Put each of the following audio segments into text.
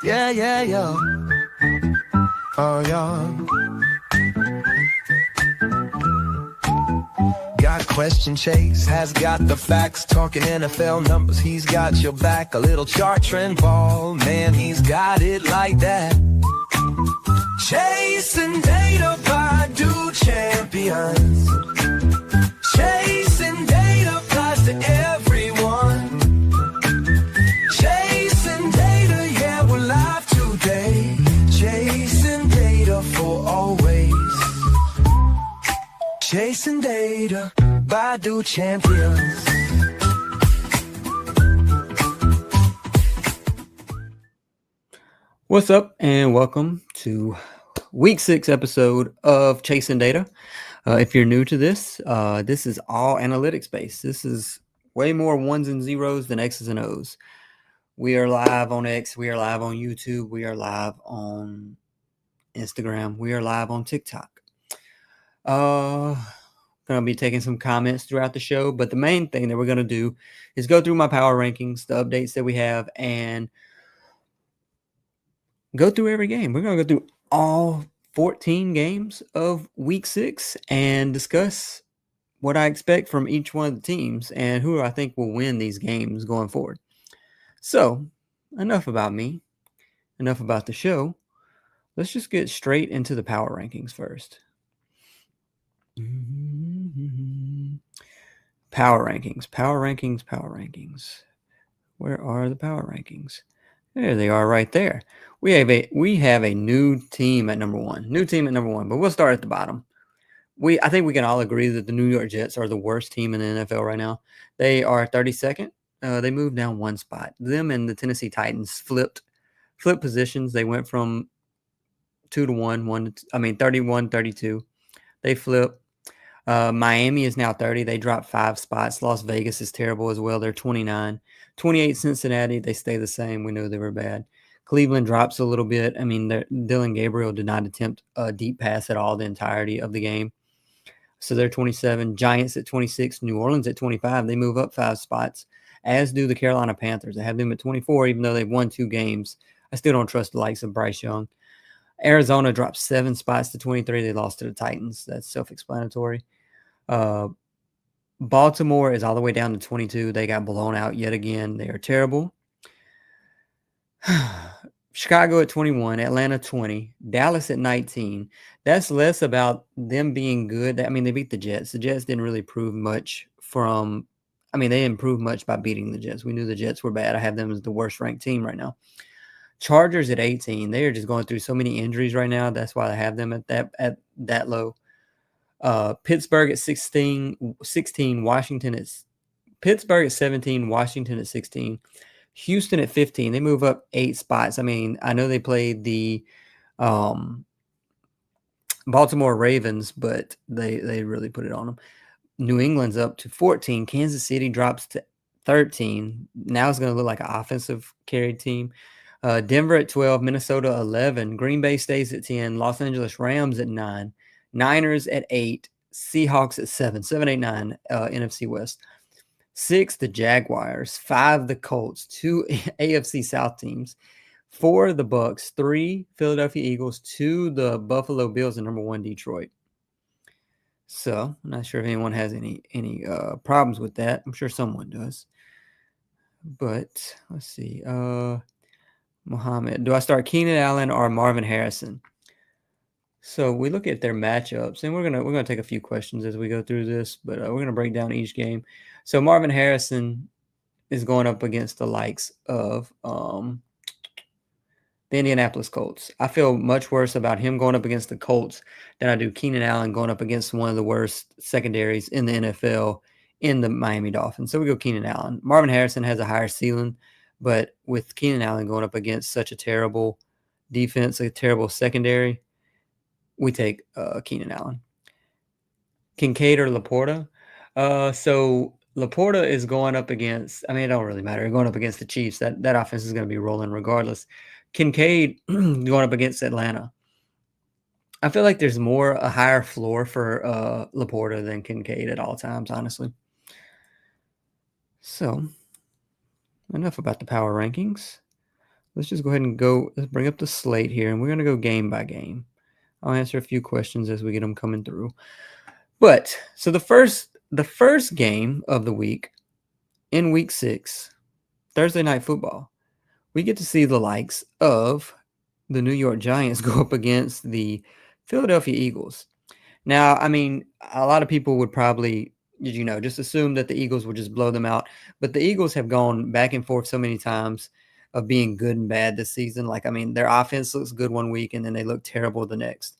Yeah, yeah, yeah. Oh, yeah. Got question Chase, has got the facts, talking NFL numbers, he's got your back. A little chart trend ball, man, he's got it like that. Chasing data by do champions. Chasing data applies to everyone. Chasing data, yeah, we're live today. Chasing data for always. Chasing data by do champions. What's up, and welcome to week 6 episode of Chasing Data. If you're new to this, this is all analytics based. This is way more ones and zeros than X's and O's. We are live on X, we are live on YouTube, we are live on Instagram, we are live on TikTok. Gonna be taking some comments throughout the show, but the main thing that we're gonna do is go through my power rankings, the updates that we have, and go through every game. We're going to go through all 14 games of week 6 and discuss what I expect from each one of the teams and who I think will win these games going forward. So, enough about me, enough about the show. Let's just get straight into the power rankings first. Power rankings. Where are the power rankings? There they are right there. We have a new team at number 1. But we'll start at the bottom. I think we can all agree that the New York Jets are the worst team in the NFL right now. They are 32nd. They moved down one spot. Them and the Tennessee Titans flipped positions. They went from 2-1, 31-32. They flipped. Miami is now 30. They dropped 5 spots. Las Vegas is terrible as well. They're 29. 28 Cincinnati. They stay the same. We know they were bad. Cleveland drops a little bit. I mean, Dylan Gabriel did not attempt a deep pass at all the entirety of the game. So they're 27. Giants at 26. New Orleans at 25. They move up 5 spots, as do the Carolina Panthers. I have them at 24, even though they've won 2 games. I still don't trust the likes of Bryce Young. Arizona dropped 7 spots to 23. They lost to the Titans. That's self-explanatory. Baltimore is all the way down to 22. They got blown out yet again. They are terrible. Chicago at 21, Atlanta 20, Dallas at 19. That's less about them being good. I mean, they beat the Jets. The Jets didn't really prove much they didn't prove much by beating the Jets. We knew the Jets were bad. I have them as the worst ranked team right now. Chargers at 18. They are just going through so many injuries right now. That's why I have them at that low. Pittsburgh at 16, Pittsburgh at 17, Washington at 16, Houston at 15. They move up 8 spots. I mean, I know they played the Baltimore Ravens, but they really put it on them. New England's up to 14. Kansas City drops to 13. Now it's going to look like an offensive carried team. Denver at 12, Minnesota 11, Green Bay stays at 10, Los Angeles Rams at 9, Niners at 8, Seahawks at 7, 8, 9, NFC West. 6, the Jaguars. 5, the Colts. 2 AFC South teams. 4, the Bucks. 3, Philadelphia Eagles. 2, the Buffalo Bills, and number 1, Detroit. So, I'm not sure if anyone has any problems with that. I'm sure someone does. But, let's see. Mohammed. Do I start Keenan Allen or Marvin Harrison? So we look at their matchups, and we're gonna take a few questions as we go through this, but we're gonna break down each game. So Marvin Harrison is going up against the likes of the Indianapolis Colts. I feel much worse about him going up against the Colts than I do Keenan Allen going up against one of the worst secondaries in the NFL in the Miami Dolphins. So we go Keenan Allen. Marvin Harrison has a higher ceiling, but with Keenan Allen going up against such a terrible defense, a terrible secondary, we take Keenan Allen. Kincaid or Laporta? So Laporta is going up against, it don't really matter. They're going up against the Chiefs. That offense is going to be rolling regardless. Kincaid going up against Atlanta. I feel like there's a higher floor for Laporta than Kincaid at all times, honestly. So, enough about the power rankings. let's just go ahead and let's bring up the slate here, and we're going to go game by game. I'll answer a few questions as we get them coming through. But so the first game of the week in week 6, Thursday Night Football, we get to see the likes of the New York Giants go up against the Philadelphia Eagles. Now, I mean, a lot of people would probably, just assume that the Eagles would just blow them out. But the Eagles have gone back and forth so many times of being good and bad this season. Like, I mean, their offense looks good one week and then they look terrible the next.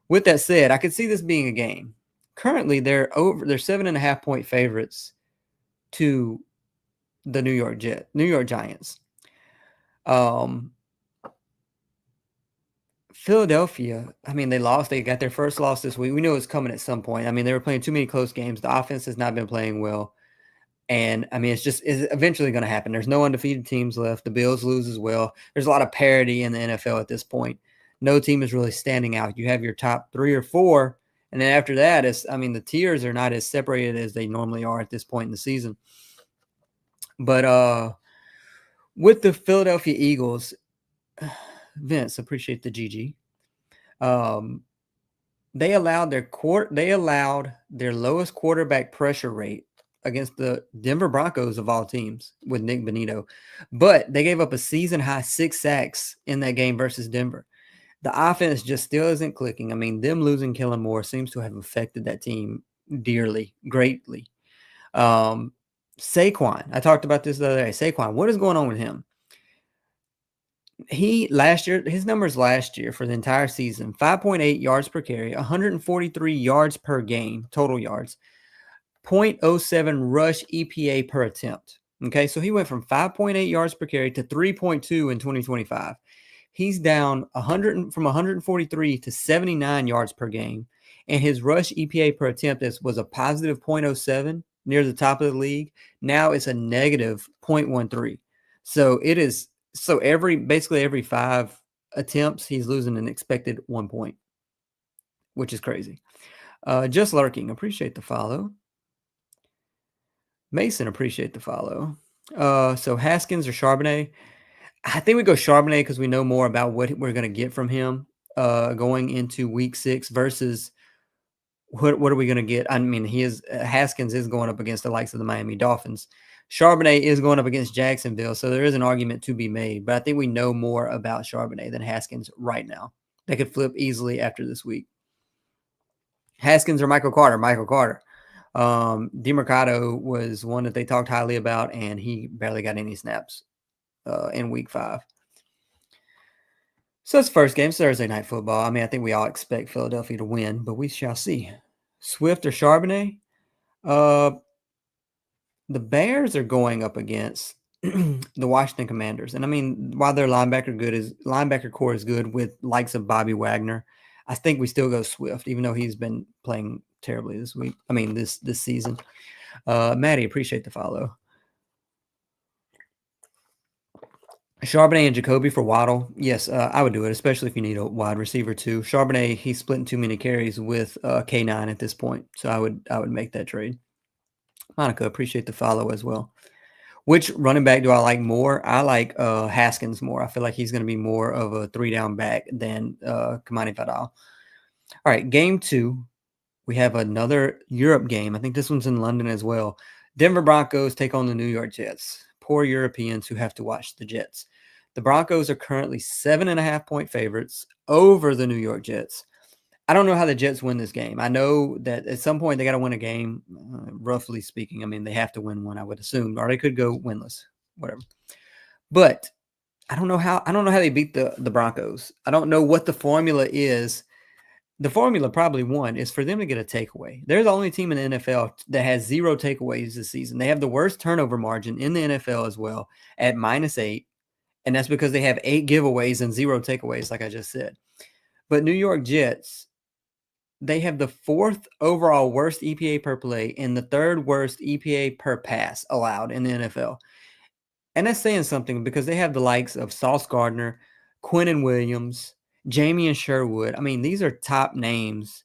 With that said, I could see this being a game. Currently, they're 7.5-point favorites to the New York Giants. Philadelphia, I mean, they lost. They got their first loss this week. We knew it was coming at some point. I mean, they were playing too many close games. The offense has not been playing well. And, I mean, it's eventually going to happen. There's no undefeated teams left. The Bills lose as well. There's a lot of parity in the NFL at this point. No team is really standing out. You have your top 3 or 4, and then after that, the tiers are not as separated as they normally are at this point in the season. But with the Philadelphia Eagles, Vince, appreciate the GG. They allowed their lowest quarterback pressure rate against the Denver Broncos of all teams with Nick Bonito, but they gave up a season high 6 sacks in that game versus Denver. The offense just still isn't clicking. I mean, them losing Kellen Moore seems to have affected that team greatly. Saquon, I talked about this the other day. Saquon, what is going on with him? His numbers last year for the entire season, 5.8 yards per carry, 143 yards per game, total yards, 0.07 rush EPA per attempt. Okay, so he went from 5.8 yards per carry to 3.2 in 2025. He's down from 143 to 79 yards per game, and his rush EPA per attempt was a positive 0.07 near the top of the league. Now it's a negative 0.13. So it is. So basically every 5 attempts, he's losing an expected 1 point, which is crazy. Just lurking, appreciate the follow. Mason, appreciate the follow. So Haskins or Charbonnet? I think we go Charbonnet because we know more about what we're going to get from him going into week 6 versus what are we going to get? I mean, Haskins is going up against the likes of the Miami Dolphins. Charbonnet is going up against Jacksonville, so there is an argument to be made. But I think we know more about Charbonnet than Haskins right now. They could flip easily after this week. Haskins or Michael Carter? Michael Carter. DeMercado was one that they talked highly about, and he barely got any snaps in week 5. So it's first game, Thursday Night Football. I mean, I think we all expect Philadelphia to win, but we shall see. Swift or Charbonnet? The Bears are going up against the Washington Commanders. And I mean, while their linebacker core is good with likes of Bobby Wagner, I think we still go Swift, even though he's been playing terribly this week. I mean, this season. Maddie, appreciate the follow. Charbonnet and Jacoby for Waddle. Yes, I would do it, especially if you need a wide receiver too. Charbonnet, he's splitting too many carries with K9 at this point. So I would make that trade. Monica, appreciate the follow as well. Which running back do I like more? I like Haskins more. I feel like he's going to be more of a 3-down back than Kamani Vidal. All right, game 2. We have another Europe game. I think this one's in London as well. Denver Broncos take on the New York Jets. Poor Europeans who have to watch the Jets. The Broncos are currently 7.5-point favorites over the New York Jets. I don't know how the Jets win this game. I know that at some point they got to win a game, roughly speaking. I mean, they have to win one, I would assume, or they could go winless, whatever. But I don't know how they beat the Broncos. I don't know what the formula is. The formula, probably one, is for them to get a takeaway. They're the only team in the NFL that has 0 takeaways this season. They have the worst turnover margin in the NFL as well at -8, and that's because they have 8 giveaways and 0 takeaways, like I just said. But New York Jets, they have the 4th overall worst EPA per play and the 3rd worst EPA per pass allowed in the NFL. And that's saying something because they have the likes of Sauce Gardner, Quinnen Williams, Jamie and Sherwood. I mean, these are top names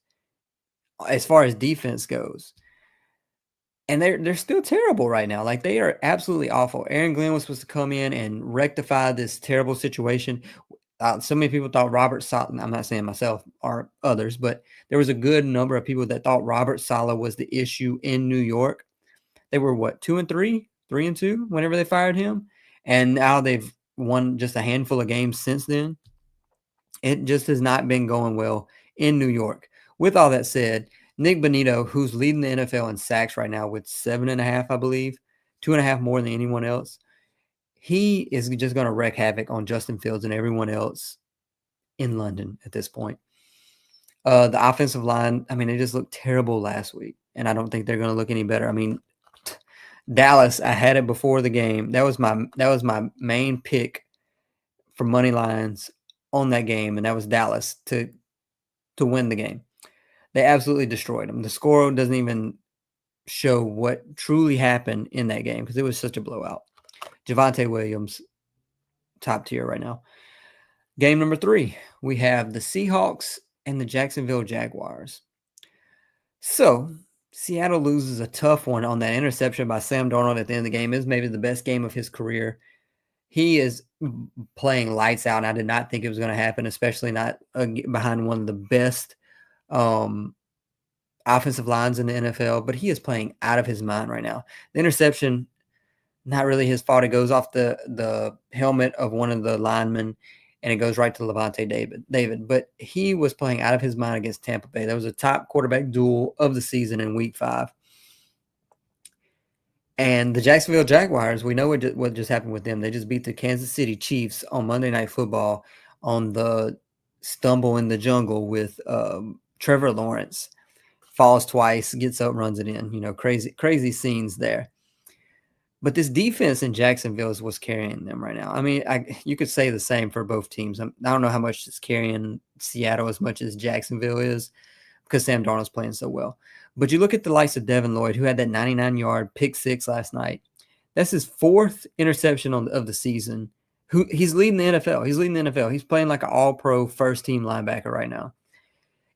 as far as defense goes. And they're still terrible right now. Like, they are absolutely awful. Aaron Glenn was supposed to come in and rectify this terrible situation. So many people thought Robert Saleh, I'm not saying myself or others, but there was a good number of people that thought Robert Saleh was the issue in New York. They were what, 2-3, 3-2 whenever they fired him. And now they've won just a handful of games since then. It just has not been going well in New York. With all that said, Nick Bonito, who's leading the NFL in sacks right now with 7.5, I believe, 2.5 more than anyone else, he is just going to wreak havoc on Justin Fields and everyone else in London at this point. The offensive line, I mean, they just looked terrible last week, and I don't think they're going to look any better. I mean, Dallas, I had it before the game. That was my main pick for money lines on that game, and that was Dallas to win the game. They absolutely destroyed them. The score doesn't even show what truly happened in that game because it was such a blowout. Javonte Williams, top tier right now. Game number 3, we have the Seahawks and the Jacksonville Jaguars. So, Seattle loses a tough one on that interception by Sam Darnold at the end of the game. It was maybe the best game of his career. He is playing lights out, and I did not think it was going to happen, especially not behind one of the best offensive lines in the NFL, but he is playing out of his mind right now. The interception, not really his fault. It goes off the helmet of one of the linemen, and it goes right to Levante David. But he was playing out of his mind against Tampa Bay. That was a top quarterback duel of the season in Week 5. And the Jacksonville Jaguars, we know what just happened with them. They just beat the Kansas City Chiefs on Monday Night Football on the stumble in the jungle with Trevor Lawrence. Falls twice, gets up, runs it in. Crazy scenes there. But this defense in Jacksonville is what's carrying them right now. I mean, you could say the same for both teams. I don't know how much it's carrying Seattle as much as Jacksonville is because Sam Darnold's playing so well. But you look at the likes of Devin Lloyd, who had that 99-yard pick six last night. That's his 4th interception of the season. He's leading the NFL. He's playing like an all-pro first-team linebacker right now.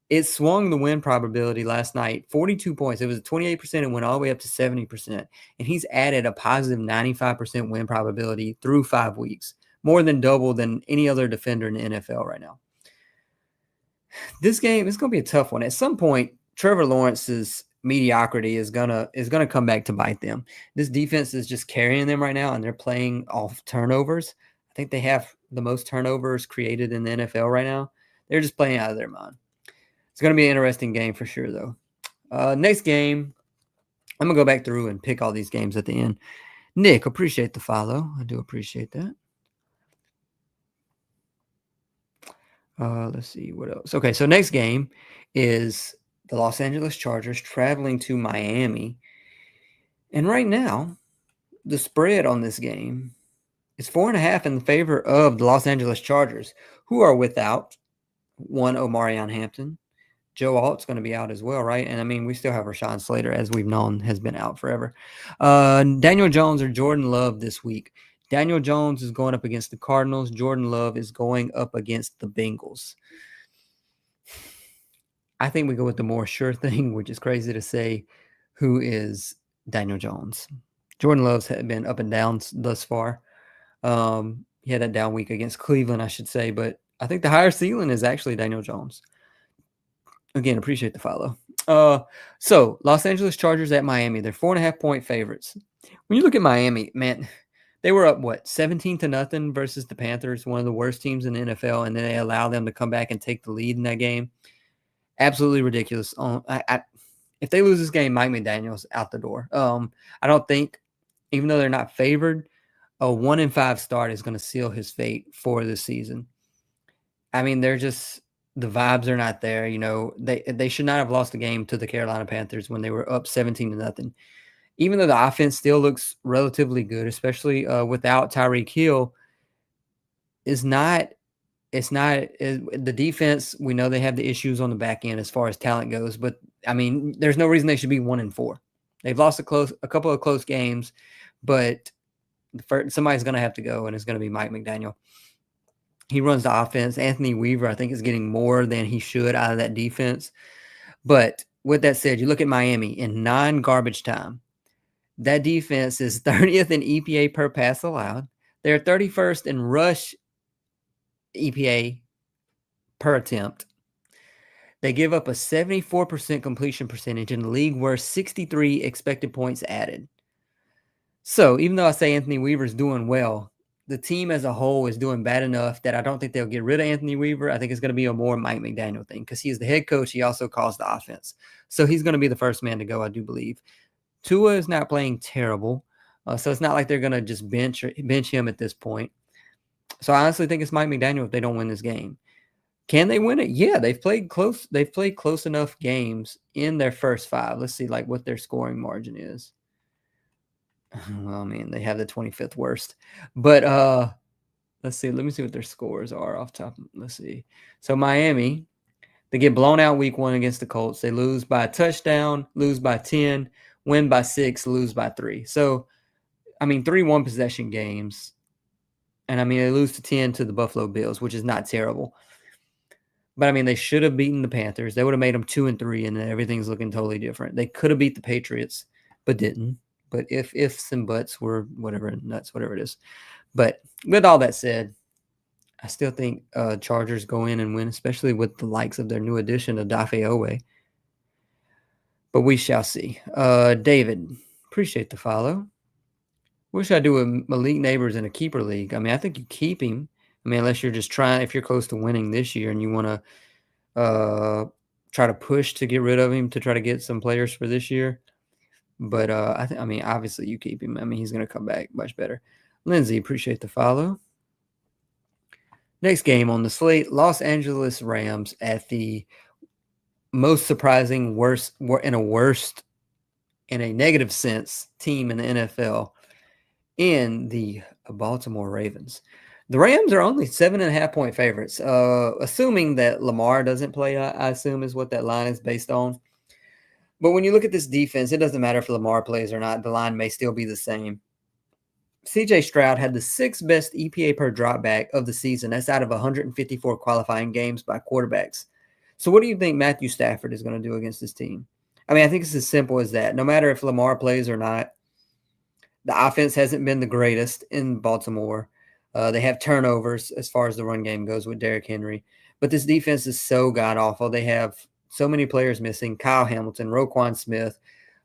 It swung the win probability last night, 42 points. It was 28%. It went all the way up to 70%. And he's added a positive 95% win probability through 5 weeks, more than double than any other defender in the NFL right now. This game is going to be a tough one. At some point, Trevor Lawrence's mediocrity is gonna come back to bite them. This defense is just carrying them right now, and they're playing off turnovers. I think they have the most turnovers created in the NFL right now. They're just playing out of their mind. It's going to be an interesting game for sure, though. Next game, I'm going to go back through and pick all these games at the end. Nick, appreciate the follow. I do appreciate that. Let's see what else. Okay, so next game is the Los Angeles Chargers traveling to Miami. And right now, the spread on this game is 4.5 in favor of the Los Angeles Chargers, who are without one Omarion Hampton. Joe Alt's going to be out as well, right? And I mean, we still have Rashawn Slater, as we've known, has been out forever. Daniel Jones or Jordan Love this week. Daniel Jones is going up against the Cardinals. Jordan Love is going up against the Bengals. I think we go with the more sure thing, which is crazy to say, who is Daniel Jones. Jordan Love's been up and down thus far. He had that down week against Cleveland, I should say, but I think the higher ceiling is actually Daniel Jones. Again, appreciate the follow. So Los Angeles Chargers at Miami. They're 4.5-point favorites. When you look at Miami, man, they were up, 17-0 versus the Panthers, one of the worst teams in the NFL, and then they allow them to come back and take the lead in that game. Absolutely ridiculous. If they lose this game, Mike McDaniel's out the door. I don't think, even though they're not favored, a 1-5 start is going to seal his fate for this season. I mean, the vibes are not there. They should not have lost the game to the Carolina Panthers when they were up 17-0. Even though the offense still looks relatively good, especially without Tyreek Hill, the defense. We know they have the issues on the back end as far as talent goes, but I mean, there's no reason they should be 1-4. They've lost a couple of close games, but somebody's going to have to go, and it's going to be Mike McDaniel. He runs the offense. Anthony Weaver, I think, is getting more than he should out of that defense. But with that said, you look at Miami in non-garbage time. That defense is 30th in EPA per pass allowed. They're 31st in rush EPA per attempt. They give up a 74% completion percentage and the league worst 63 expected points added. So even though I say Anthony Weaver's doing well, the team as a whole is doing bad enough that I don't think they'll get rid of Anthony Weaver. I think it's going to be a more Mike McDaniel thing because he's the head coach. He also calls the offense. So he's going to be the first man to go, I do believe. Tua is not playing terrible. So it's not like they're going to just bench him at this point. So I honestly think it's Mike McDaniel if they don't win this game. Can they win it? Yeah, they've played close. They've played close enough games in their first 5. Let's see like what their scoring margin is. Well, I mean, they have the 25th worst. But let's see. Let me see what their scores are off top. Let's see. So Miami, they get blown out week 1 against the Colts. They lose by a touchdown, lose by 10, win by 6, lose by 3. So, I mean, 3 one-possession games. And, I mean, they lose to 10 to the Buffalo Bills, which is not terrible. But, I mean, they should have beaten the Panthers. They would have made them 2-3, and then everything's looking totally different. They could have beat the Patriots, but didn't. But ifs and buts were whatever, nuts, whatever it is. But with all that said, I still think Chargers go in and win, especially with the likes of their new addition of Dafe Owe. But we shall see. David, appreciate the follow. What should I do with Malik Neighbors in a keeper league? I mean, I think you keep him. I mean, unless you're just trying, if you're close to winning this year and you want to try to push to get rid of him to try to get some players for this year. But I mean, obviously you keep him. I mean, he's going to come back much better. Lindsay, appreciate the follow. Next game on the slate, Los Angeles Rams at the most surprising, in a negative sense, team in the NFL in the Baltimore Ravens. The Rams are only 7.5-point favorites, assuming that Lamar doesn't play, I assume is what that line is based on. But when you look at this defense, it doesn't matter if Lamar plays or not. The line may still be the same. C.J. Stroud had the 6th best EPA per dropback of the season. That's out of 154 qualifying games by quarterbacks. So what do you think Matthew Stafford is going to do against this team? I mean, I think it's as simple as that. No matter if Lamar plays or not, the offense hasn't been the greatest in Baltimore. They have turnovers as far as the run game goes with Derrick Henry. But this defense is so god-awful. They have so many players missing. Kyle Hamilton, Roquan Smith,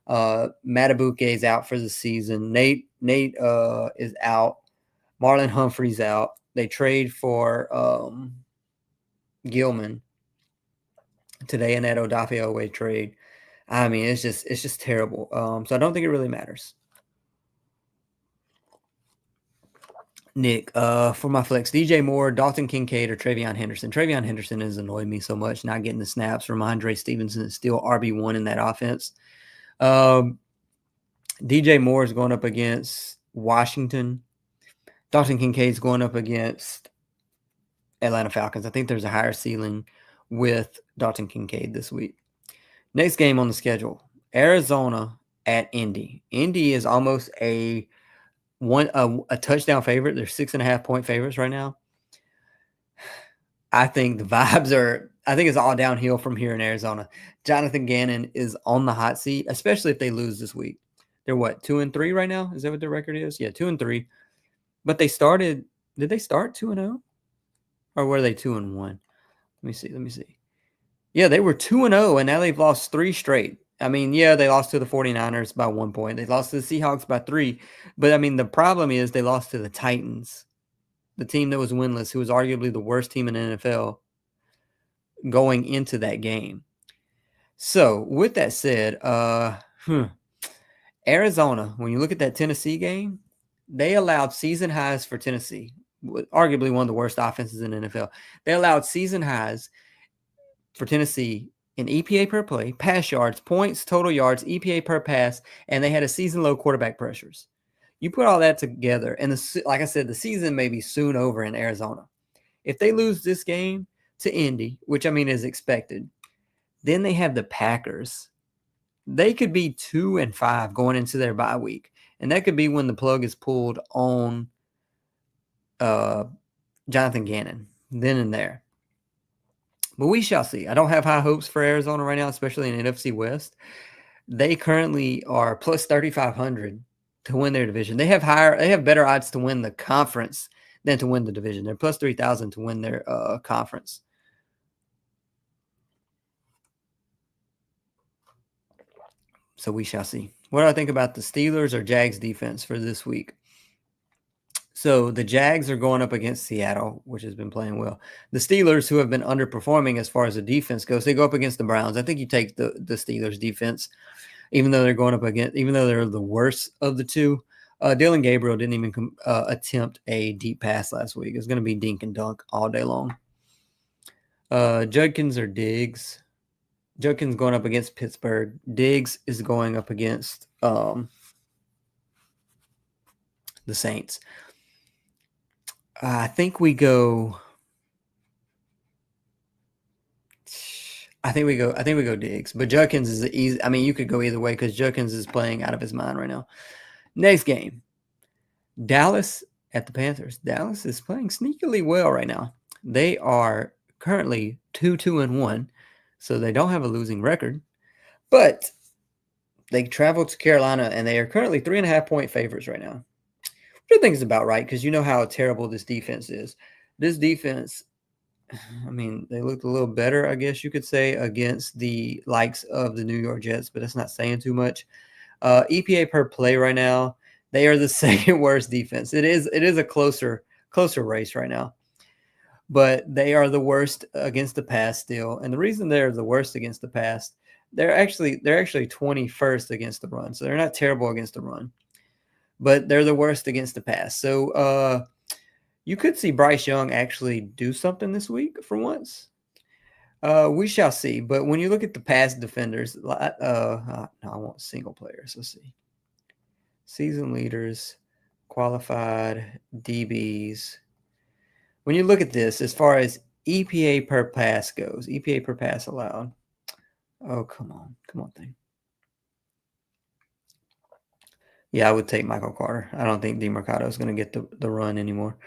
Matabuke is out for the season. Nate is out. Marlon Humphrey's out. They trade for Gilman today in that Odafe Owe trade. I mean, it's just terrible. So I don't think it really matters. Nick, for my flex, DJ Moore, Dalton Kincaid, or Travion Henderson. Travion Henderson has annoyed me so much, not getting the snaps. Ramondre Stevenson is still RB1 in that offense. DJ Moore is going up against Washington. Dalton Kincaid is going up against Atlanta Falcons. I think there's a higher ceiling with Dalton Kincaid this week. Next game on the schedule, Arizona at Indy. Indy is almost a touchdown favorite. They're 6.5-point favorites right now. I think the vibes I think it's all downhill from here in Arizona. Jonathan Gannon is on the hot seat, especially if they lose this week. They're 2-3 right now? Is that what their record is? Yeah, 2-3. But did they start 2-0? Or were they 2-1? Let me see. Yeah, they were 2-0, and now they've lost 3 straight. I mean, yeah, they lost to the 49ers by 1 point. They lost to the Seahawks by 3. But, I mean, the problem is they lost to the Titans, the team that was winless, who was arguably the worst team in the NFL going into that game. So, with that said, Arizona, when you look at that Tennessee game, they allowed season highs for Tennessee, arguably one of the worst offenses in the NFL. They allowed season highs for Tennessee in EPA per play, pass yards, points, total yards, EPA per pass, and they had a season-low quarterback pressures. You put all that together, and like I said, the season may be soon over in Arizona. If they lose this game to Indy, which I mean is expected, then they have the Packers. They could be 2-5 going into their bye week, and that could be when the plug is pulled on Jonathan Gannon, then and there. But we shall see. I don't have high hopes for Arizona right now, especially in NFC West. They currently are plus 3,500 to win their division. They have better odds to win the conference than to win the division. They're plus 3,000 to win their conference. So we shall see. What do I think about the Steelers or Jags defense for this week? So the Jags are going up against Seattle, which has been playing well. The Steelers, who have been underperforming as far as the defense goes, they go up against the Browns. I think you take the Steelers defense, even though they're going up against, even though they're the worst of the two. Dylan Gabriel didn't even attempt a deep pass last week. It's going to be dink and dunk all day long. Judkins or Diggs? Judkins going up against Pittsburgh. Diggs is going up against the Saints. I think we go Diggs. But Judkins is the easy. I mean, you could go either way because Judkins is playing out of his mind right now. Next game, Dallas at the Panthers. Dallas is playing sneakily well right now. They are currently 2-1, so they don't have a losing record. But they traveled to Carolina, and they are currently 3.5-point favorites right now. Which I think is about right because you know how terrible this defense is. This defense, I mean, they looked a little better, I guess you could say, against the likes of the New York Jets, but that's not saying too much. EPA per play right now, they are the second worst defense. It is a closer race right now, but they are the worst against the pass still. And the reason they're the worst against the pass, they're actually 21st against the run, so they're not terrible against the run, but they're the worst against the pass. So you could see Bryce Young actually do something this week for once. We shall see. But when you look at the pass defenders, no, I want single players. Let's see. Season leaders, qualified DBs. When you look at this, as far as EPA per pass goes, EPA per pass allowed. Oh, come on thing. Yeah, I would take Michael Carter. I don't think DeMarcado is going to get the run anymore.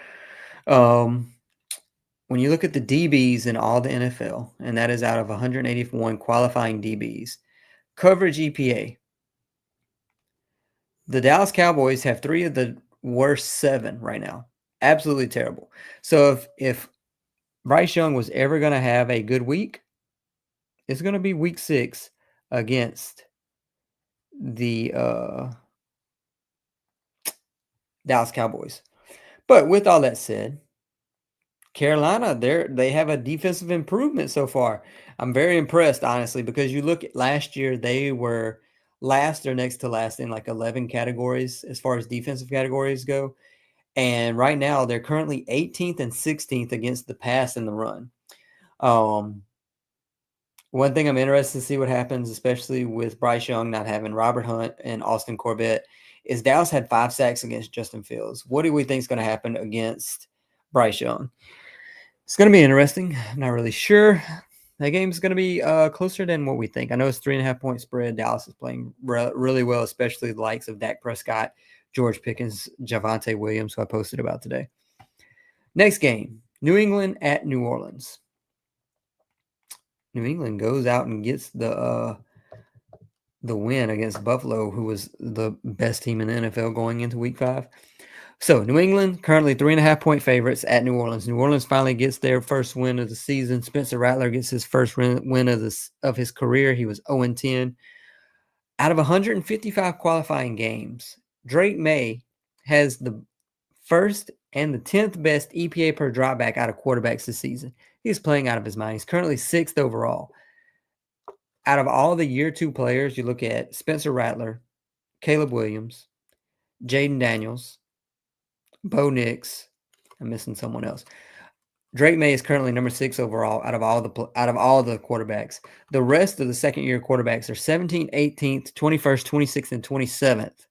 When you look at the DBs in all the NFL, and that is out of 181 qualifying DBs, coverage EPA, the Dallas Cowboys have 3 of the worst 7 right now. Absolutely terrible. So if Bryce Young was ever going to have a good week, it's going to be week 6 against the Dallas Cowboys. But with all that said, Carolina, they have a defensive improvement so far. I'm very impressed, honestly, because you look at last year, they were last or next to last in like 11 categories as far as defensive categories go. And right now, they're currently 18th and 16th against the pass and the run. One thing I'm interested to see what happens, especially with Bryce Young not having Robert Hunt and Austin Corbett, is Dallas had 5 sacks against Justin Fields. What do we think is going to happen against Bryce Young? It's going to be interesting. I'm not really sure. That game is going to be closer than what we think. I know it's 3.5-point spread. Dallas is playing really well, especially the likes of Dak Prescott, George Pickens, Javonte Williams, who I posted about today. Next game, New England at New Orleans. New England goes out and gets the win against Buffalo, who was the best team in the NFL going into Week 5. So New England currently 3.5-point favorites at New Orleans. New Orleans finally gets their first win of the season. Spencer Rattler gets his first win of his career. He was 0-10. Out of 155 qualifying games, Drake May has the first and the 10th best EPA per dropback out of quarterbacks this season. He's playing out of his mind. He's currently 6th overall. Out of all the year 2 players, you look at Spencer Rattler, Caleb Williams, Jaden Daniels, Bo Nix. I'm missing someone else. Drake May is currently number 6 overall out of all the quarterbacks. The rest of the second-year quarterbacks are 17th, 18th, 21st, 26th, and 27th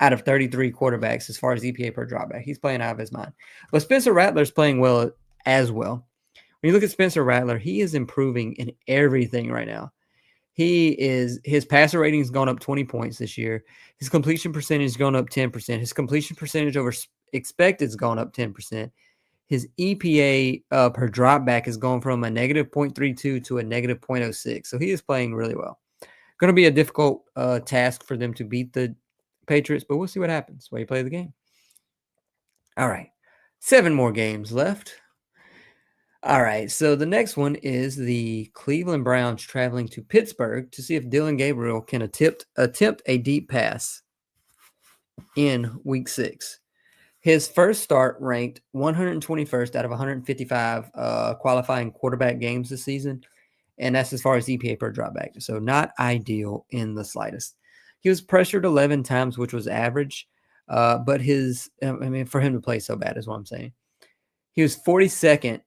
out of 33 quarterbacks as far as EPA per dropback. He's playing out of his mind. But Spencer Rattler is playing well as well. When you look at Spencer Rattler, he is improving in everything right now. His passer rating has gone up 20 points this year. His completion percentage has gone up 10%. His completion percentage over expected has gone up 10%. His EPA per dropback has gone from a -0.32 to a -0.06. So he is playing really well. Going to be a difficult task for them to beat the Patriots, but we'll see what happens while you play the game. All right. 7 more games left. All right, so the next one is the Cleveland Browns traveling to Pittsburgh to see if Dylan Gabriel can attempt a deep pass in Week 6. His first start ranked 121st out of 155 qualifying quarterback games this season, and that's as far as EPA per dropback, so not ideal in the slightest. He was pressured 11 times, which was average, but for him to play so bad is what I'm saying. He was 42nd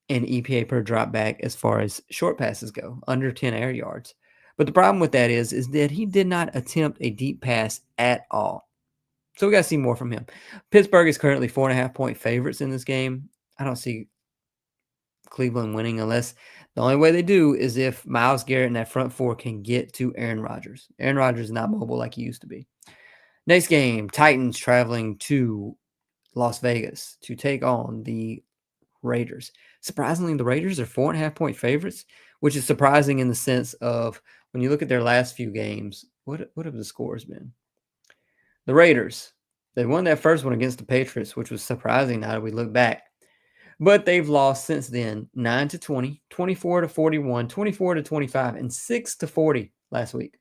in EPA per dropback as far as short passes go, under 10 air yards. But the problem with that is that he did not attempt a deep pass at all. So we got to see more from him. Pittsburgh is currently 4.5-point favorites in this game. I don't see Cleveland winning unless the only way they do is if Myles Garrett and that front four can get to Aaron Rodgers. Aaron Rodgers is not mobile like he used to be. Next game, Titans traveling to Las Vegas to take on the Raiders. Surprisingly, the Raiders are 4.5-point favorites, which is surprising in the sense of when you look at their last few games, what have the scores been? The Raiders, they won that first one against the Patriots, which was surprising now that we look back. But they've lost since then 9-20, 24-41, 24-25, and 6-40 last week.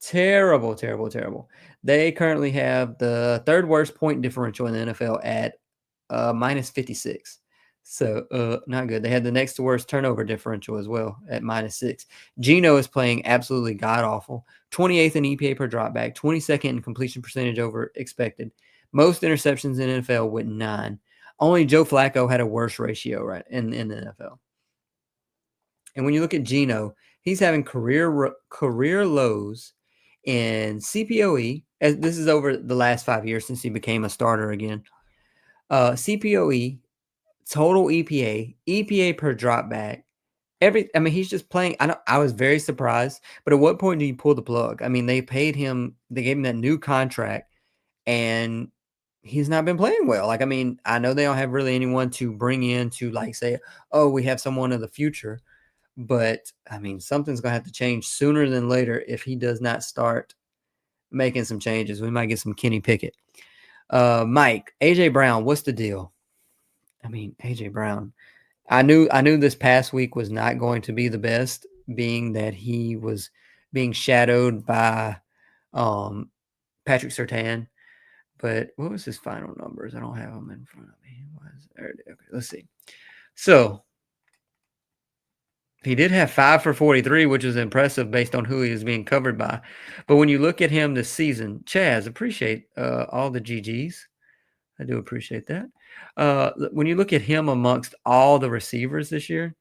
Terrible, terrible, terrible. They currently have the third worst point differential in the NFL at minus 56. So not good. They had the next worst turnover differential as well at -6. Geno is playing absolutely god-awful. 28th in EPA per dropback, 22nd in completion percentage over expected. Most interceptions in NFL with 9. Only Joe Flacco had a worse ratio right in the NFL. And when you look at Geno, he's having career lows in CPOE. As this is over the last 5 years since he became a starter again. CPOE, total EPA, EPA per dropback, he's just playing. I was very surprised, but at what point do you pull the plug? I mean, they gave him that new contract, and he's not been playing well. I know they don't have really anyone to bring in to say, oh, we have someone of the future, but something's gonna have to change sooner than later if he does not start making some changes. We might get some Kenny Pickett. Mike, AJ Brown, what's the deal? AJ Brown, I knew this past week was not going to be the best, being that he was being shadowed by Patrick Surtain. But what was his final numbers? I don't have them in front of me. Okay, let's see. So he did have 5 for 43, which is impressive based on who he was being covered by. But when you look at him this season, Chaz, appreciate all the GGs. I do appreciate that. When you look at him amongst all the receivers this year,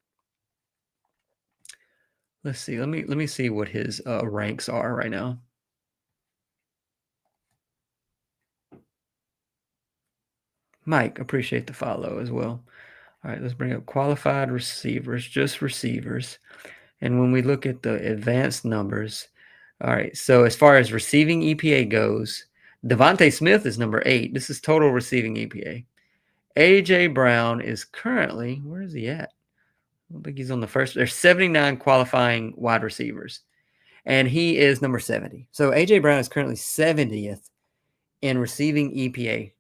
let's see. Let me see what his ranks are right now. Mike, appreciate the follow as well. All right, let's bring up qualified receivers, just receivers. And when we look at the advanced numbers, all right, so as far as receiving EPA goes, Devontae Smith is number 8. This is total receiving EPA. AJ Brown is currently, where is he at? I don't think he's on the first. There's 79 qualifying wide receivers, and he is number 70. So AJ Brown is currently 70th in receiving EPA.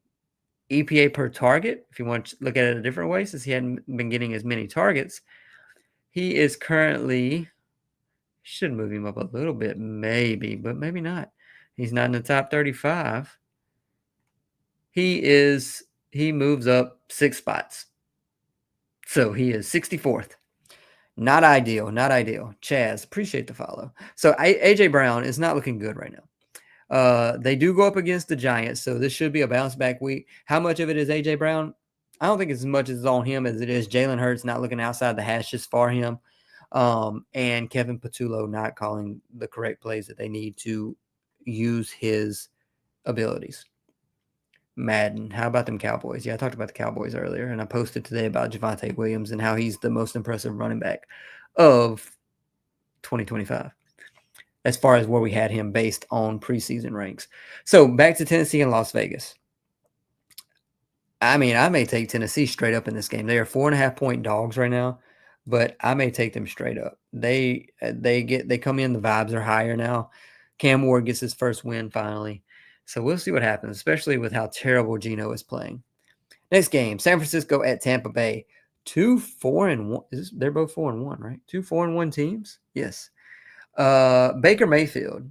EPA per target, if you want to look at it a different way, since he hadn't been getting as many targets, he is currently, should move him up a little bit, maybe, but maybe not. He's not in the top 35. He moves up 6 spots. So he is 64th. Not ideal, not ideal. Chaz, appreciate the follow. So AJ Brown is not looking good right now. They do go up against the Giants, so this should be a bounce back week. How much of it is AJ Brown? I don't think it's as much as on him as it is Jalen Hurts not looking outside the hashes for him, and Kevin Patullo not calling the correct plays that they need to use his abilities. Madden, how about them Cowboys? Yeah, I talked about the Cowboys earlier, and I posted today about Javonte Williams and how he's the most impressive running back of 2025 as far as where we had him based on preseason ranks. So back to Tennessee and Las Vegas. I may take Tennessee straight up in this game. They are 4.5-point dogs right now. but I may take them straight up. They come in, the vibes are higher now. Cam Ward gets his first win finally. So we'll see what happens, especially with how terrible Geno is playing. Next game, San Francisco at Tampa Bay. 2-4-1. They're both 4-1, right? 2-4-1 teams? Yes. Baker Mayfield.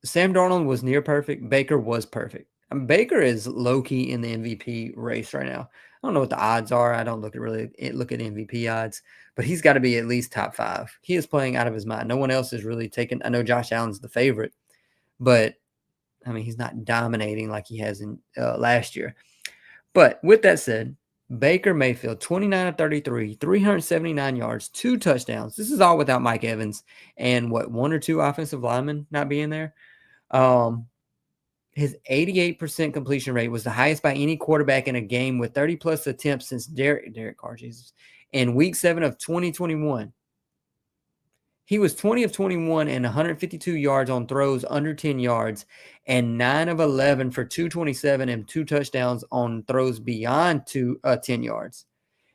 Sam Darnold was near perfect. Baker was perfect. Baker is low-key in the MVP race right now. I don't know what the odds are. I don't look at MVP odds, but he's got to be at least top 5. He is playing out of his mind. No one else is really taking. I know Josh Allen's the favorite, but I mean, he's not dominating like he has in last year. But with that said, Baker Mayfield, 29 of 33, 379 yards, 2 touchdowns. This is all without Mike Evans and 1 or 2 offensive linemen not being there. His 88% completion rate was the highest by any quarterback in a game with 30-plus attempts since Derek Carr, Jesus, in Week 7 of 2021. He was 20 of 21 and 152 yards on throws under 10 yards and 9 of 11 for 227 and 2 touchdowns on throws beyond 10 yards.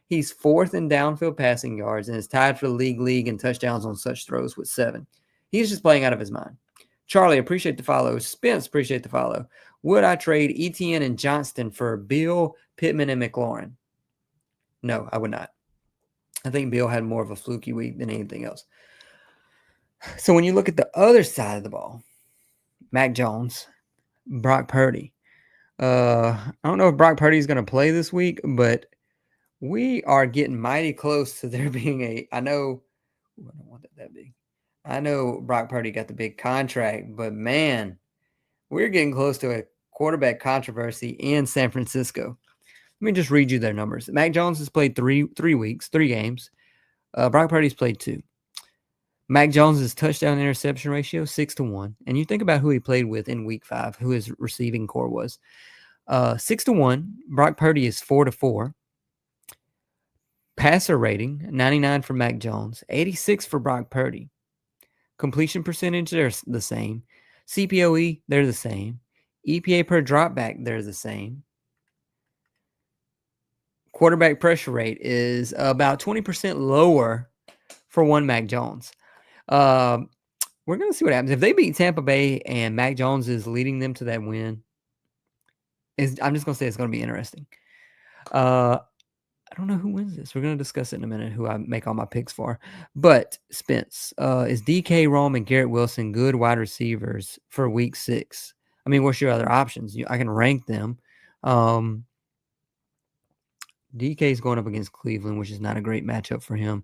He's 4th in downfield passing yards and is tied for the league in touchdowns on such throws with 7. He's just playing out of his mind. Charlie, appreciate the follow. Spence, appreciate the follow. Would I trade Etienne and Johnston for Bill, Pittman, and McLaurin? No, I would not. I think Bill had more of a fluky week than anything else. So when you look at the other side of the ball, Mac Jones, Brock Purdy. I don't know if Brock Purdy is going to play this week, but we are getting mighty close to there being I don't want that big. I know Brock Purdy got the big contract, but man, we're getting close to a quarterback controversy in San Francisco. Let me just read you their numbers. Mac Jones has played 3 games. Brock Purdy's played 2. Mac Jones' touchdown interception ratio, 6-1. And you think about who he played with in Week 5, who his receiving core was. 6-1. Brock Purdy is 4-4. Passer rating, 99 for Mac Jones, 86 for Brock Purdy. Completion percentage, they're the same. CPOE, they're the same. EPA per dropback, they're the same. Quarterback pressure rate is about 20% lower for one Mac Jones. We're going to see what happens. If they beat Tampa Bay and Mac Jones is leading them to that win, I'm just going to say it's going to be interesting. I don't know who wins this. We're going to discuss it in a minute, who I make all my picks for. But, Spence, is DK, Rome, and Garrett Wilson good wide receivers for Week 6? I mean, what's your other options? I can rank them. DK is going up against Cleveland, which is not a great matchup for him.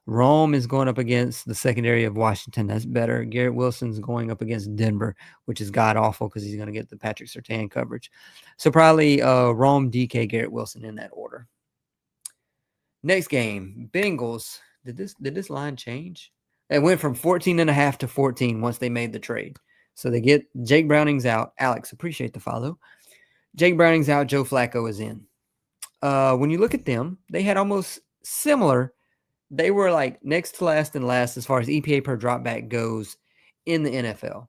Rome is going up against the secondary of Washington. That's better. Garrett Wilson's going up against Denver, which is god-awful because he's going to get the Patrick Surtain coverage. So probably Rome, DK, Garrett Wilson in that order. Next game, Bengals. Did this line change? It went from 14.5 to 14 once they made the trade. So they get Jake Browning's out. Alex, appreciate the follow. Jake Browning's out. Joe Flacco is in. When you look at them, they had almost similar. They were like next to last and last as far as EPA per dropback goes in the NFL.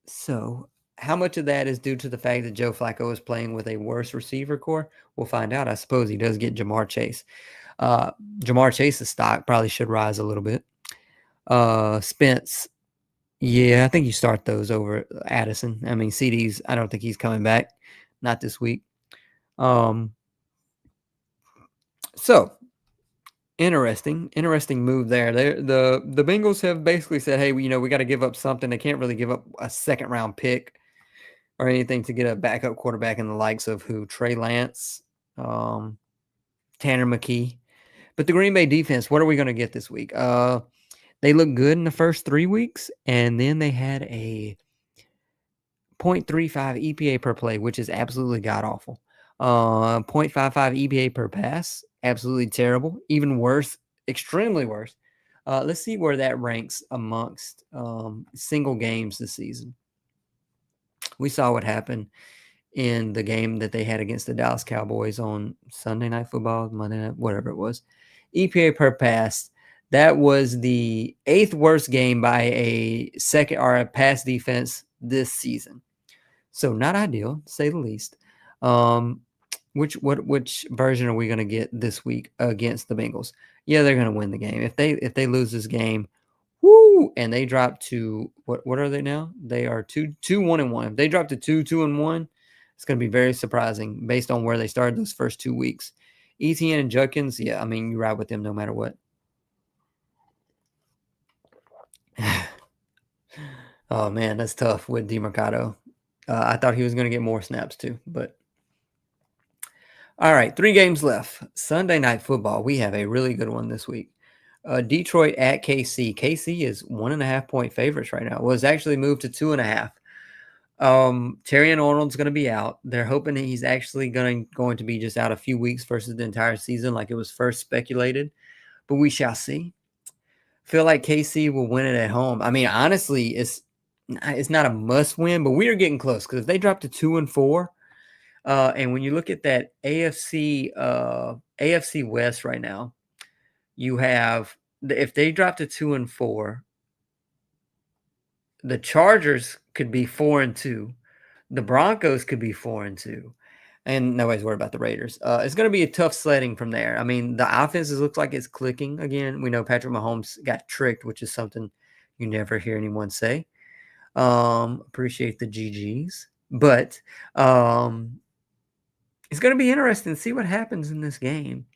So how much of that is due to the fact that Joe Flacco is playing with a worse receiver core? We'll find out. I suppose he does get Jamar Chase. Jamar Chase's stock probably should rise a little bit. Spence, yeah, I think you start those over Addison. I mean, CD's, I don't think he's coming back. Not this week. So interesting move there. The Bengals have basically said, hey, we got to give up something. They can't really give up a second round pick or anything to get a backup quarterback in the likes of Trey Lance, Tanner McKee. But the Green Bay defense, what are we going to get this week? They looked good in the first 3 weeks, and then they had a 0.35 EPA per play, which is absolutely god-awful. 0.55 EPA per pass, absolutely terrible. Even worse, extremely worse. Let's see where that ranks amongst single games this season. We saw what happened in the game that they had against the Dallas Cowboys on Sunday Night Football, Monday night, whatever it was. EPA per pass, that was the 8th worst game by a second or a pass defense this season. So not ideal, to say the least. which version are we going to get this week against the Bengals? Yeah, they're going to win the game. If they lose this game, woo, and they drop to what are they now? They are 1-1. If they drop to 2-1, it's going to be very surprising based on where they started those first 2 weeks. ETN and Judkins, yeah, I mean, you ride with them no matter what. Oh man, that's tough with DeMercado. I thought he was going to get more snaps too, but all right, 3 games left. Sunday Night Football. We have a really good one this week. Detroit at KC. KC is 1.5-point favorites right now. Well, it's actually moved to 2.5. Terrion Arnold's going to be out. They're hoping that he's actually going to be just out a few weeks versus the entire season, like it was first speculated. But we shall see. Feel like KC will win it at home. I mean, honestly, it's not a must win, but we are getting close because if they drop to 2-4. And when you look at that AFC West right now, you have if they drop to 2-4, the Chargers could be 4-2, the Broncos could be 4-2, and nobody's worried about the Raiders. It's going to be a tough sledding from there. I mean, the offenses looks like it's clicking again. We know Patrick Mahomes got tricked, which is something you never hear anyone say. Appreciate the GGs, but it's going to be interesting to see what happens in this game.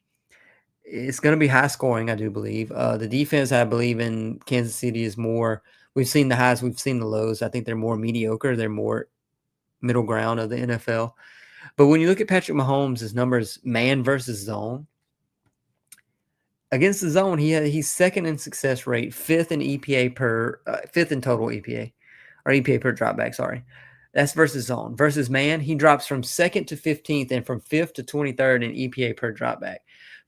It's going to be high scoring, I do believe. The defense, I believe, in Kansas City is more. We've seen the highs, we've seen the lows. I think they're more mediocre. They're more middle ground of the NFL. But when you look at Patrick Mahomes' his numbers, man versus zone, against the zone, he's second in success rate, fifth in fifth in total EPA, or EPA per dropback. Sorry. That's versus zone. Versus man, he drops from second to 15th and from 5th to 23rd in EPA per dropback.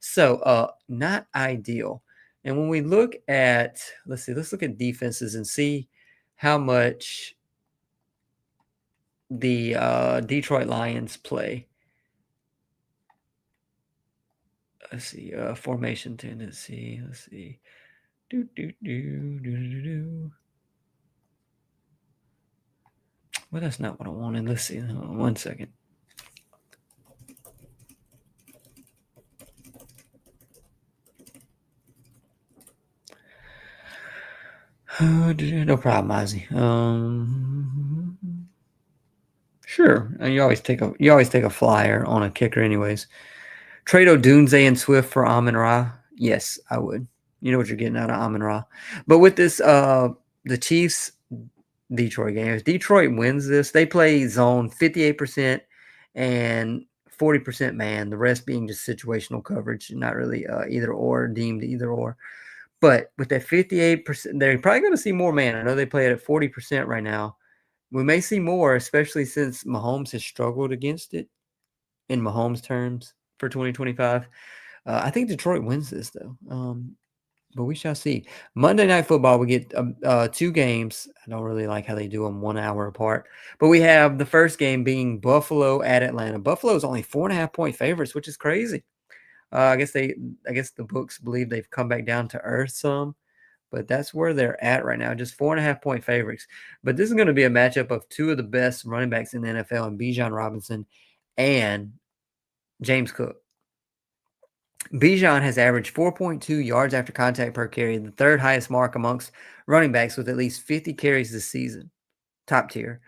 So not ideal. And when we look at, let's look at defenses and see how much the Detroit Lions play. Let's see, formation tendency. Let's see. Well, that's not what I wanted. Let's see. 1 second. No problem, Ozzy. Sure. You always take a flyer on a kicker, anyways. Trade Odunze and Swift for Amon-Ra. Yes, I would. You know what you're getting out of Amon-Ra. But with this, the Chiefs Detroit game, if Detroit wins this, they play zone 58% and 40% man. The rest being just situational coverage, not really either or, deemed either or. But with that 58%, they're probably going to see more man. I know they play it at 40% right now. We may see more, especially since Mahomes has struggled against it in Mahomes terms for 2025. I think Detroit wins this, though. But we shall see. Monday Night Football, we get 2 games. I don't really like how they do them 1 hour apart. But we have the first game being Buffalo at Atlanta. Buffalo is only 4.5-point favorites, which is crazy. I guess the books believe they've come back down to earth some, but that's where they're at right now, just 4.5-point favorites. But this is going to be a matchup of 2 of the best running backs in the NFL, and Bijan Robinson and James Cook. Bijan has averaged 4.2 yards after contact per carry, the 3rd highest mark amongst running backs with at least 50 carries this season. Top tier.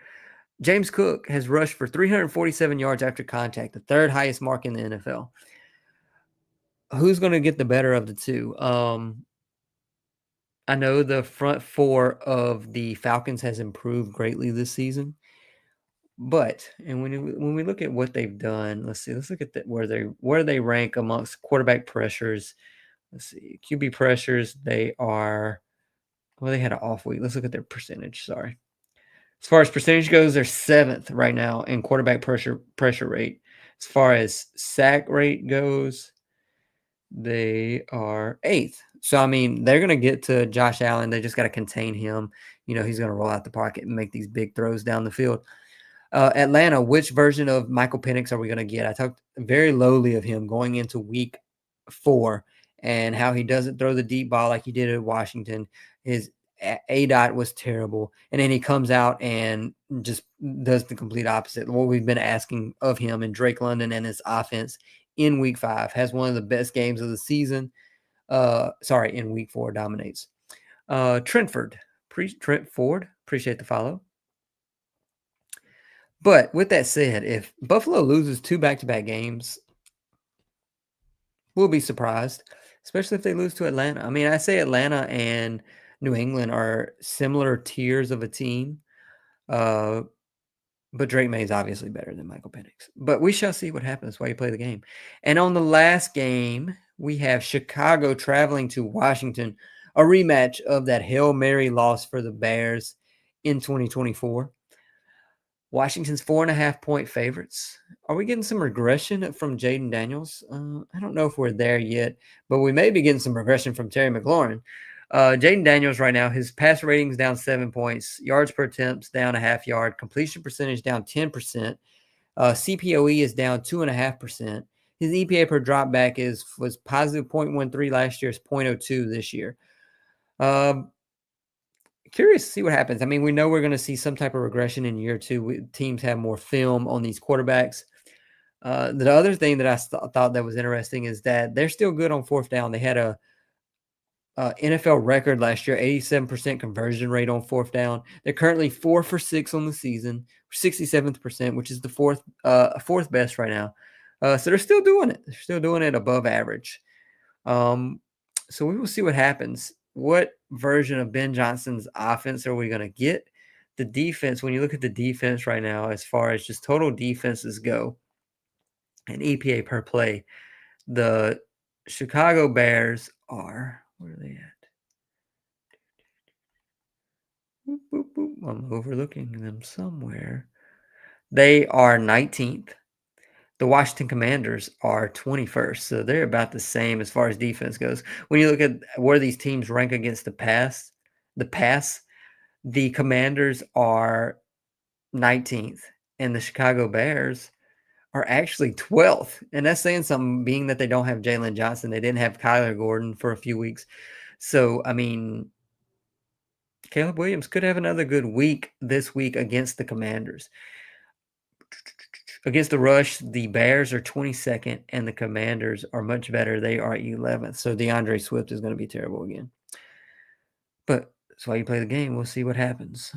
James Cook has rushed for 347 yards after contact, the 3rd highest mark in the NFL. Who's going to get the better of the two? I know the front 4 of the Falcons has improved greatly this season. But when we look at what they've done, let's look at where they rank amongst quarterback pressures. Let's see, QB pressures. They had an off week. Let's look at their percentage. Sorry, as far as percentage goes, they're 7th right now in quarterback pressure rate. As far as sack rate goes, they are 8th. So I mean, they're gonna get to Josh Allen. They just got to contain him. He's gonna roll out the pocket and make these big throws down the field. Atlanta, which version of Michael Penix are we going to get? I talked very lowly of him going into week 4 and how he doesn't throw the deep ball like he did at Washington. His A-Dot was terrible, and then he comes out and just does the complete opposite. What we've been asking of him, and Drake London and his offense in week 5 has one of the best games of the season. In week 4 dominates. Trent Ford, appreciate the follow. But with that said, if Buffalo loses 2 back-to-back games, we'll be surprised, especially if they lose to Atlanta. I mean, I say Atlanta and New England are similar tiers of a team, but Drake May is obviously better than Michael Penix. But we shall see what happens while you play the game. And on the last game, we have Chicago traveling to Washington, a rematch of that Hail Mary loss for the Bears in 2024. Washington's 4.5-point favorites. Are we getting some regression from Jaden Daniels? I don't know if we're there yet, but we may be getting some regression from Terry McLaurin. Jaden Daniels right now, his pass rating's down 7 points, yards per attempt down a half yard, completion percentage down 10%, CPOE is down 2.5%. His EPA per dropback was positive 0.13 last year, is 0.02 this year. Curious to see what happens. I mean, we know we're going to see some type of regression in year 2. Teams have more film on these quarterbacks. The other thing that I thought that was interesting is that they're still good on 4th down. They had a NFL record last year, 87% conversion rate on 4th down. They're currently 4 for 6 on the season, 67%, which is the fourth best right now. So they're still doing it. They're still doing it above average. So we will see what happens. What version of Ben Johnson's offense are we going to get? The defense, when you look at the defense right now, as far as just total defenses go and EPA per play, the Chicago Bears are, where are they at? Boop, boop, boop. I'm overlooking them somewhere. They are 19th. The Washington Commanders are 21st, so they're about the same as far as defense goes. When you look at where these teams rank against the pass, the Commanders are 19th, and the Chicago Bears are actually 12th. And that's saying something, being that they don't have Jalen Johnson. They didn't have Kyler Gordon for a few weeks. So, I mean, Caleb Williams could have another good week this week against the Commanders. Against the rush, the Bears are 22nd, and the Commanders are much better. They are 11th. So DeAndre Swift is going to be terrible again. But that's why you play the game. We'll see what happens.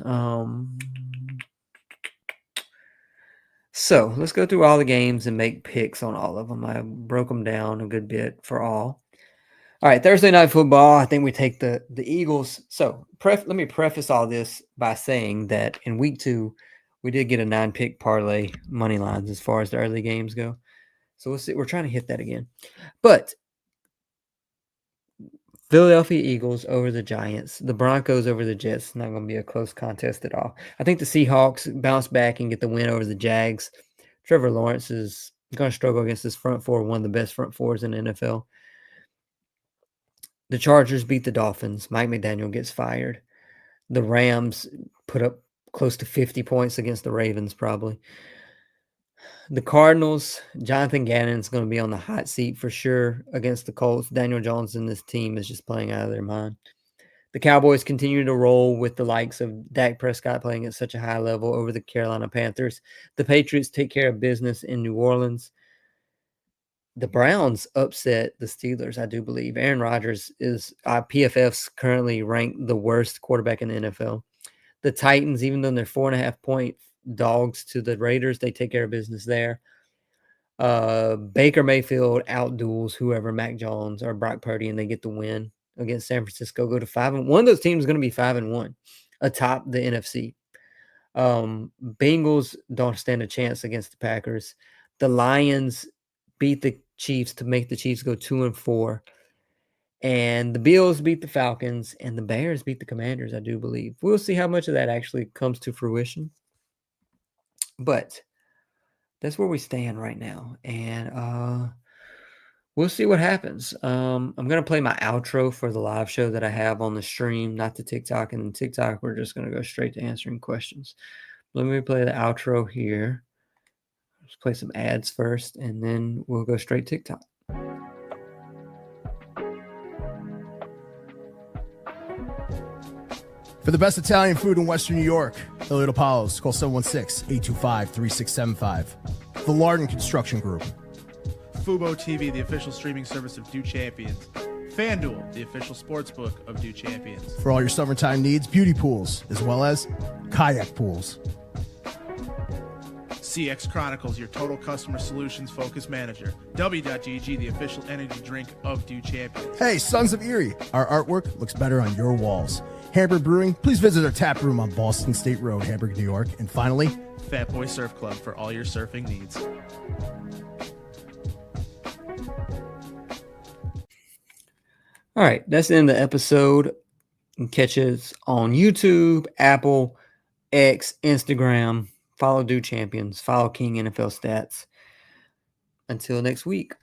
So let's go through all the games and make picks on all of them. I broke them down a good bit for all. All right, Thursday Night Football, I think we take the Eagles. So let me preface all this by saying that in week 2, we did get a 9-pick parlay money lines as far as the early games go. So we'll see. We're trying to hit that again. But Philadelphia Eagles over the Giants. The Broncos over the Jets. Not going to be a close contest at all. I think the Seahawks bounce back and get the win over the Jags. Trevor Lawrence is going to struggle against this front four, one of the best front fours in the NFL. The Chargers beat the Dolphins. Mike McDaniel gets fired. The Rams put up close to 50 points against the Ravens, probably. The Cardinals, Jonathan Gannon's going to be on the hot seat for sure against the Colts. Daniel Jones and this team is just playing out of their mind. The Cowboys continue to roll with the likes of Dak Prescott playing at such a high level over the Carolina Panthers. The Patriots take care of business in New Orleans. The Browns upset the Steelers, I do believe. Aaron Rodgers is PFF's currently ranked the worst quarterback in the NFL. The Titans, even though they're 4.5-point dogs to the Raiders, they take care of business there. Baker Mayfield outduels whoever, Mac Jones or Brock Purdy, and they get the win against San Francisco. Go to 5-1. One of those teams is going to be 5-1 atop the NFC. Bengals don't stand a chance against the Packers. The Lions beat the Chiefs to make the Chiefs go 2-4. And the Bills beat the Falcons, and the Bears beat the Commanders, I do believe. We'll see how much of that actually comes to fruition. But that's where we stand right now. And we'll see what happens. I'm going to play my outro for the live show that I have on the stream, not the TikTok. And TikTok, we're just going to go straight to answering questions. Let me play the outro here. Let's play some ads first, and then we'll go straight TikTok. For the best Italian food in Western New York, Elliott Apollos, call 716-825-3675. The Lardon Construction Group. Fubo TV, the official streaming service of Do Champions. FanDuel, the official sportsbook of Do Champions. For all your summertime needs, beauty pools, as well as kayak pools. CX Chronicles, your total customer solutions focused manager. W.GG, the official energy drink of Do Champions. Hey, Sons of Erie, our artwork looks better on your walls. Hamburg Brewing, please visit our tap room on Boston State Road, Hamburg, New York. And finally, Fat Boy Surf Club for all your surfing needs. All right, that's the end of the episode. You can catch us on YouTube, Apple, X, Instagram. Follow Do Champions. Follow King NFL Stats. Until next week.